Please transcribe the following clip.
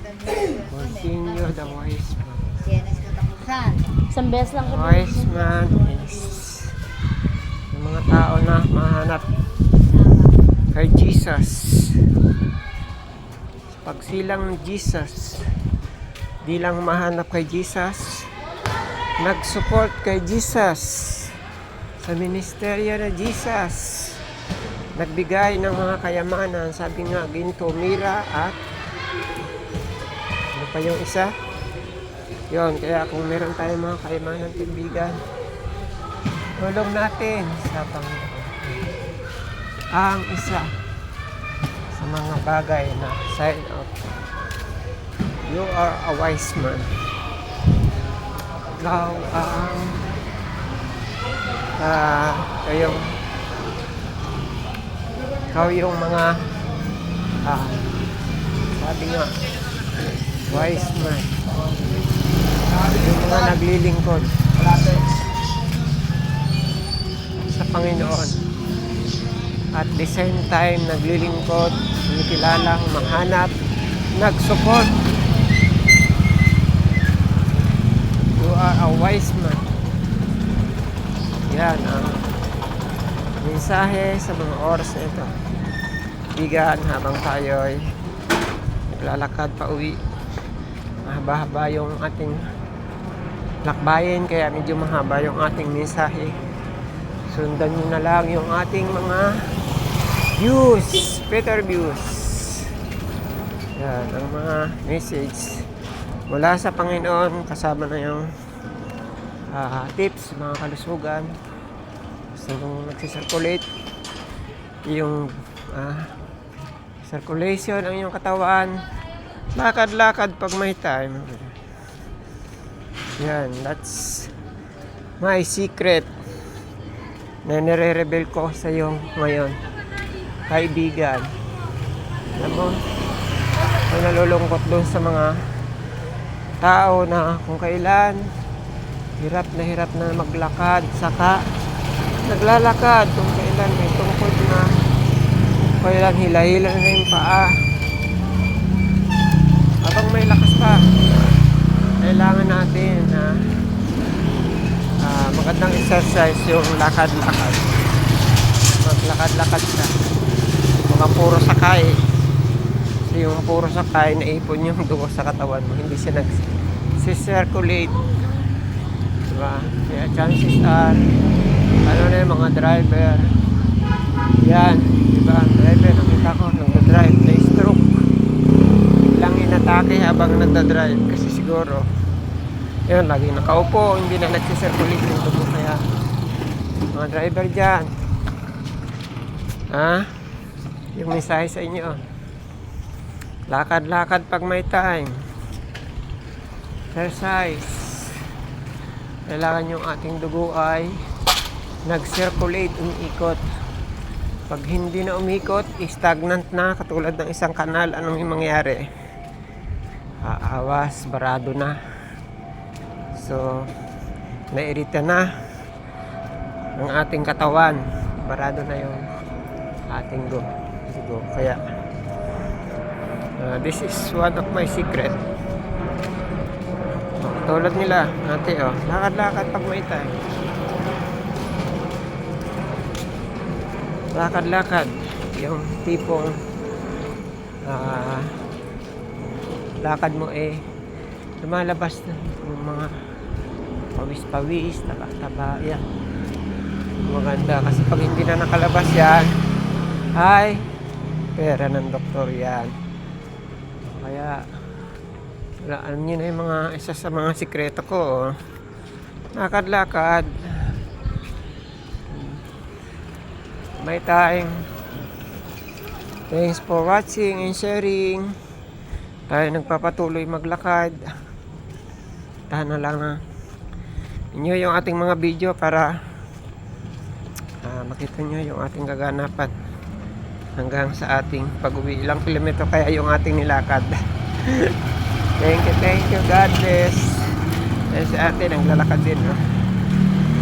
Continue the wise man. Isang beses lang kami. Wise man is yung mga tao na mahanap kay Jesus. Pagsilang ni Jesus, di lang mahanap kay Jesus, nag-support kay Jesus sa ministeryo na Jesus, nagbigay ng mga kayamanan, sabi nga ginto, mira at ano pa yung isa yon. Kaya kung meron tayong mga kayamanan, kaibigan, tulong natin sa Panginoon. Ang isa sa mga bagay na sign of you are a wise man. Ikaw ang ikaw yung mga sabi nga wise man, yung mga naglilingkod sa Panginoon at the same time naglilingkod, kinikilalang mahanap, nag-support. You are a wise man. Yan ang mensahe sa mga oras na ito. Bigan habang tayo'y naglalakad pa uwi. Mahaba-haba yung ating lakbayin, kaya medyo mahaba yung ating mensahe. Sundan nyo na lang yung ating mga views, better views. Yan ang mga message mula sa Panginoon, kasama na yung tips, mga kalusugan. So kung nagsisirculate yung circulation ang iyong katawan, lakad-lakad pag may time. Yan, that's my secret na nire-reveal ko sa iyo ngayon, kaibigan. Alam mo, may nalulungkot doon sa mga tao na kung kailan hirap na maglakad, saka naglalakad, kung kailan may tungkod na, kung kailan hila-hila na yung paa. Habang may lakas pa, kailangan natin na magandang exercise yung lakad-lakad. Maglakad-lakad ka. Mga puro sakay. Kasi yung puro sakay, naipon yung dugo sa katawan mo. Hindi siya nag-circulate. Diba? Kaya chances are, ano na yung mga driver. Yan. Diba? Driver, nakita ko, nagdadrive, na-stroke. Lang inatake habang nagdadrive. Kasi siguro, yun, lagi nakaupo, hindi na nagsisirculate yung dugo. Kaya, mga driver dyan, yung mensahe sa inyo, lakad-lakad pag may time, exercise. Kailangan yung ating dugo ay nag-circulate, umiikot. Pag hindi na umikot, stagnant na, katulad ng isang kanal, anong yung mangyari? Aawas, barado na. So, nairita na ang ating katawan. Barado na yung ating dugo. Kaya, this is one of my secret. Tulad nila, ate, lakad-lakad pag may time. Lakad-lakad. Yung tipong lakad mo lumalabas na yung mga pawis-pawis, taba-taba, yan. Maganda kasi pag hindi na nakalabas yan, ay pera ng doktor yan. Kaya alam nyo na yung mga isa sa mga sikreto ko. Lakad-lakad, may time. Thanks for watching and sharing. Tayo nagpapatuloy maglakad. Tahan na lang inyo yung ating mga video para makita nyo yung ating kaganapan hanggang sa ating pag-uwi. Ilang kilometro kaya yung ating nilakad. Thank you, God bless. Dahil si ate naglalakad din,